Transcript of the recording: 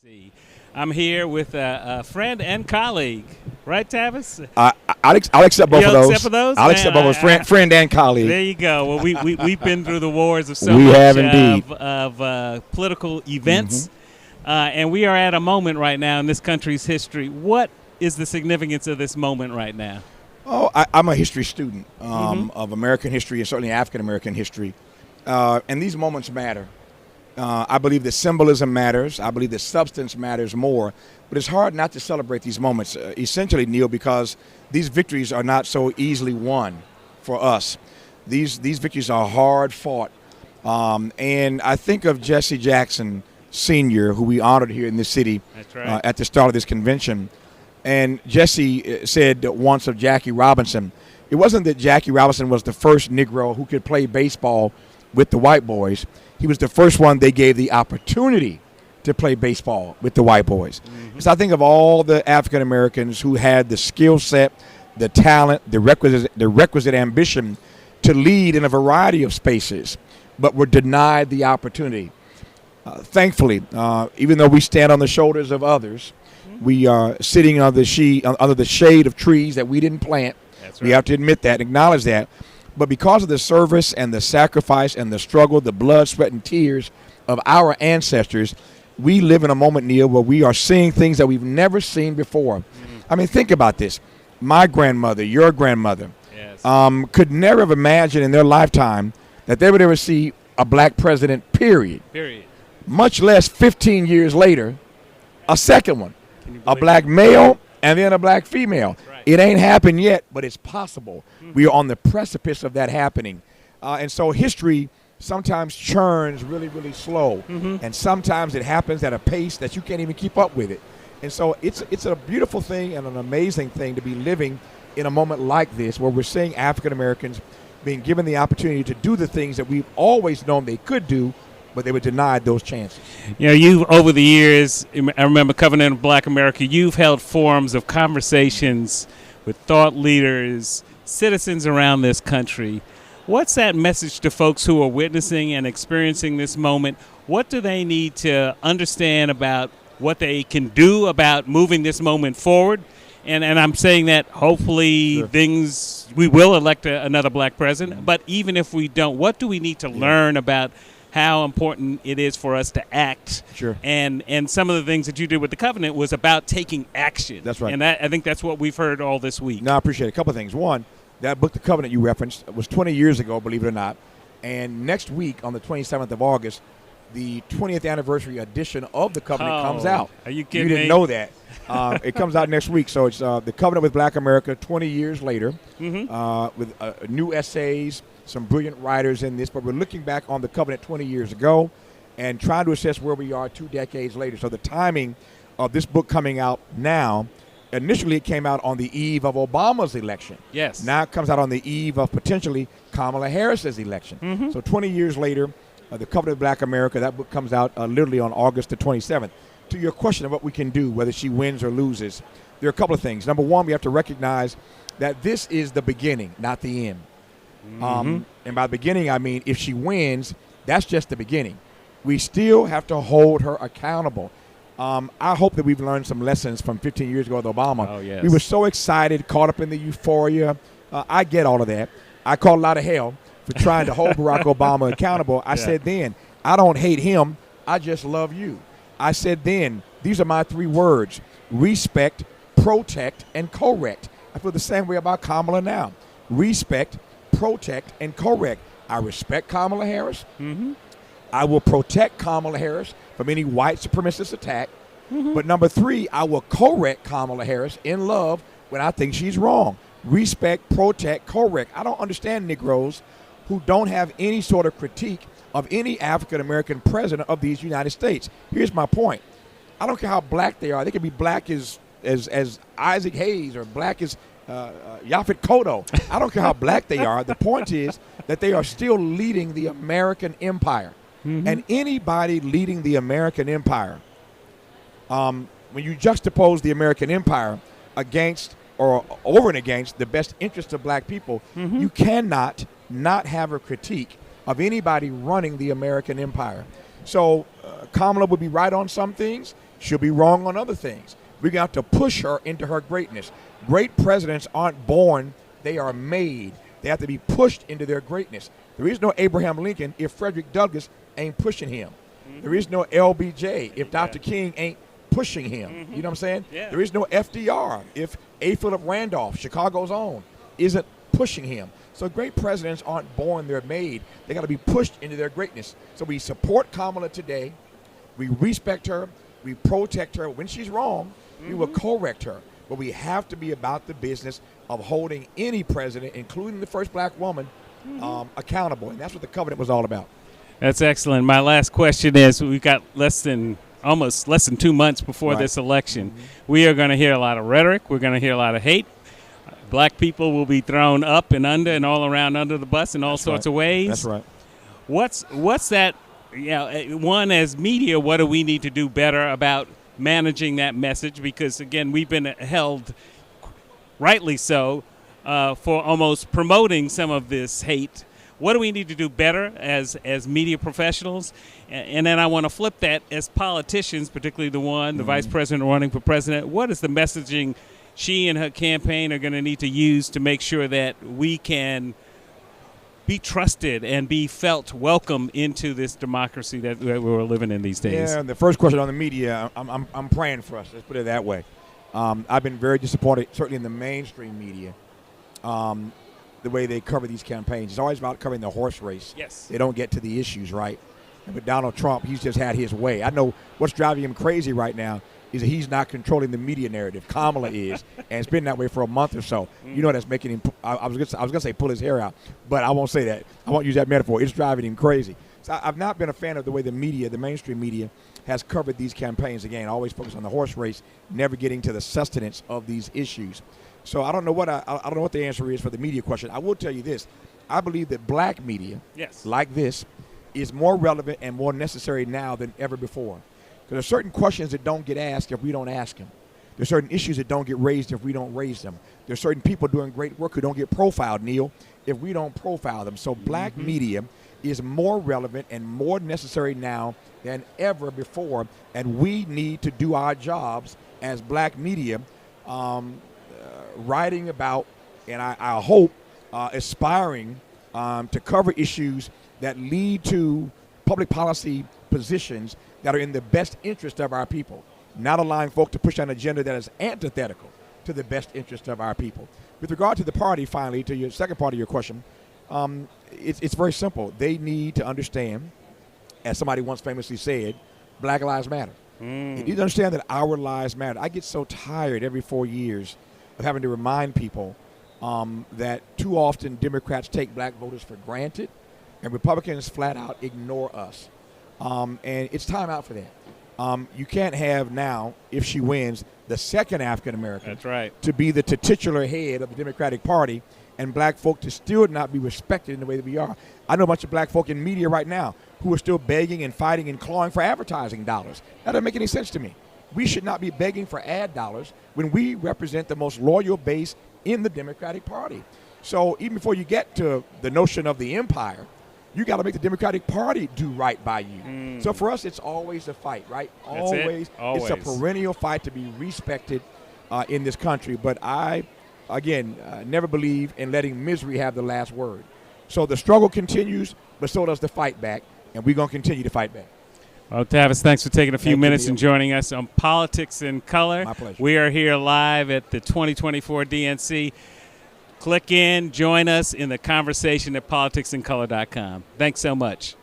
See, I'm here with a friend and colleague, right, Tavis? I'll accept both of You'll those. accept for those? I'll accept both of those, friend and colleague. There you go. Well, we've been through the wars of so We much have indeed. of political events, and we are at a moment right now in this country's history. What is the significance of this moment right now? Oh, I'm a history student of American history and certainly African American history, and these moments matter. I believe that symbolism matters. I believe that substance matters more. But it's hard not to celebrate these moments, essentially, Neil, because these victories are not so easily won for us. These victories are hard fought. And I think of Jesse Jackson Sr., who we honored here in this city. That's right. At the start of this convention. And Jesse said once of Jackie Robinson, it wasn't that Jackie Robinson was the first Negro who could play baseball with the white boys. He was the first one they gave the opportunity to play baseball with the white boys. So I think of all the African Americans who had the skill set, the talent, the requisite ambition to lead in a variety of spaces, but were denied the opportunity. Thankfully, even though we stand on the shoulders of others, we are sitting under the shade of trees that we didn't plant. That's right. We have to admit that, acknowledge that. But because of the service and the sacrifice and the struggle, the blood, sweat, and tears of our ancestors, we live in a moment, Neil, where we are seeing things that we've never seen before. I mean, think about this. My grandmother, your grandmother, Yes. could never have imagined in their lifetime that they would ever see a black president, period. Period. Much less 15 years later, a second one. Can you A believe black male and then a black female. right. It ain't happened yet, but it's possible. We are on the precipice of that happening. And so history sometimes churns really, really slow. And sometimes it happens at a pace that you can't even keep up with it. And so it's a beautiful thing and an amazing thing to be living in a moment like this where we're seeing African Americans being given the opportunity to do the things that we've always known they could do, but they were denied those chances. You know, you over the years, I remember Covenant of Black America, you've held forums of conversations with thought leaders, citizens around this country. What's that message to folks who are witnessing and experiencing this moment? What do they need to understand about what they can do about moving this moment forward? And I'm saying that hopefully we will elect another black president, but even if we don't, what do we need to learn about how important it is for us to act? Sure. And some of the things that you did with the Covenant was about taking action. That's right. And I think that's what we've heard all this week. No, I appreciate it. A couple of things. One, that book, The Covenant, you referenced, was 20 years ago, believe it or not. And next week, on the 27th of August, the 20th anniversary edition of The Covenant comes out. Are you kidding You me? didn't know that. It comes out next week. So it's The Covenant with Black America 20 years later with new essays, some brilliant writers in this. But we're looking back on The Covenant 20 years ago and trying to assess where we are 2 decades later. So the timing of this book coming out now, initially it came out on the eve of Obama's election. Yes. Now it comes out on the eve of potentially Kamala Harris's election. So 20 years later, The Covenant of Black America, that book comes out literally on August the 27th. To your question of what we can do, whether she wins or loses, there are a couple of things. Number one, we have to recognize that this is the beginning, not the end. And by beginning, I mean if she wins, that's just the beginning. We still have to hold her accountable. I hope that we've learned some lessons from 15 years ago with Obama. Oh, yes. We were so excited, caught up in the euphoria. I get all of that. I call a lot of hell for trying to hold Barack Obama accountable. I said then, I don't hate him. I just love you. I said then, these are my 3 words: respect, protect, and correct. I feel the same way about Kamala now. Respect, protect, and correct. I respect Kamala Harris. I will protect Kamala Harris from any white supremacist attack. But number 3, I will correct Kamala Harris in love when I think she's wrong. Respect, protect, correct. I don't understand Negroes who don't have any sort of critique of any African-American president of these United States. Here's my point. I don't care how black they are. They can be black as Isaac Hayes or black as Yaphet Kotto. I don't care how black they are. The point is that they are still leading the American empire. And anybody leading the American empire, when you juxtapose the American empire against or over and against the best interests of black people, you cannot not have a critique of anybody running the American empire. So Kamala would be right on some things. She'll be wrong on other things. We got to push her into her greatness. Great presidents aren't born, they are made. They have to be pushed into their greatness. There is no Abraham Lincoln if Frederick Douglass ain't pushing him. There is no LBJ if Dr. King ain't pushing him. You know what I'm saying? Yeah. There is no FDR if A. Philip Randolph, Chicago's own, isn't pushing him. So great presidents aren't born, they're made. They got to be pushed into their greatness. So we support Kamala today. We respect her. We protect her. When she's wrong, we will correct her. But we have to be about the business of holding any president, including the first black woman, accountable. And that's what the covenant was all about. That's excellent. My last question is, we've got almost less than 2 months before this election. We are going to hear a lot of rhetoric. We're going to hear a lot of hate. Black people will be thrown up and under and all around under the bus in all sorts of ways. That's right. What's that? One, as media, what do we need to do better about managing that message? Because, again, we've been held, rightly so, for almost promoting some of this hate. What do we need to do better as media professionals? And then I want to flip that as politicians, particularly the vice president running for president. What is the messaging she and her campaign are going to need to use to make sure that we can be trusted and be felt welcome into this democracy that we're living in these days? Yeah, the first question on the media, I'm praying for us. Let's put it that way. I've been very disappointed, certainly in the mainstream media, the way they cover these campaigns. It's always about covering the horse race. Yes. They don't get to the issues, right? And with Donald Trump, he's just had his way. I know what's driving him crazy right now is that he's not controlling the media narrative. Kamala is, and it's been that way for a month or so. You know that's making him. I was gonna say pull his hair out, but I won't say that. I won't use that metaphor. It's driving him crazy. So I've not been a fan of the way the media, the mainstream media, has covered these campaigns. Again, always focused on the horse race, never getting to the sustenance of these issues. So I don't know what I don't know what the answer is for the media question. I will tell you this: I believe that black media, like this, is more relevant and more necessary now than ever before. Because there are certain questions that don't get asked if we don't ask them. There are certain issues that don't get raised if we don't raise them. There are certain people doing great work who don't get profiled, Neil, if we don't profile them. So black media is more relevant and more necessary now than ever before, and we need to do our jobs as black media, writing about, and I hope aspiring to cover issues that lead to public policy positions that are in the best interest of our people, not allowing folk to push an agenda that is antithetical to the best interest of our people. With regard to the party, finally, to your second part of your question, it's very simple. They need to understand, as somebody once famously said, Black Lives Matter. They need to understand that our lives matter. I get so tired every 4 years of having to remind people that too often Democrats take black voters for granted and Republicans flat out ignore us. And it's time out for that. You can't have now, if she wins, the second African-American to be the titular head of the Democratic Party and black folk to still not be respected in the way that we are. I know a bunch of black folk in media right now who are still begging and fighting and clawing for advertising dollars. That doesn't make any sense to me. We should not be begging for ad dollars when we represent the most loyal base in the Democratic Party. So even before you get to the notion of the empire, you got to make the Democratic Party do right by you. So for us, it's always a fight, right? Always. It's a perennial fight to be respected in this country. But I, again, never believe in letting misery have the last word. So the struggle continues, but so does the fight back, and we're going to continue to fight back. Well, Tavis, thanks for taking a few minutes and joining us on Politics in Color. My pleasure. We are here live at the 2024 DNC. Click in, join us in the conversation at politicsincolor.com. Thanks so much.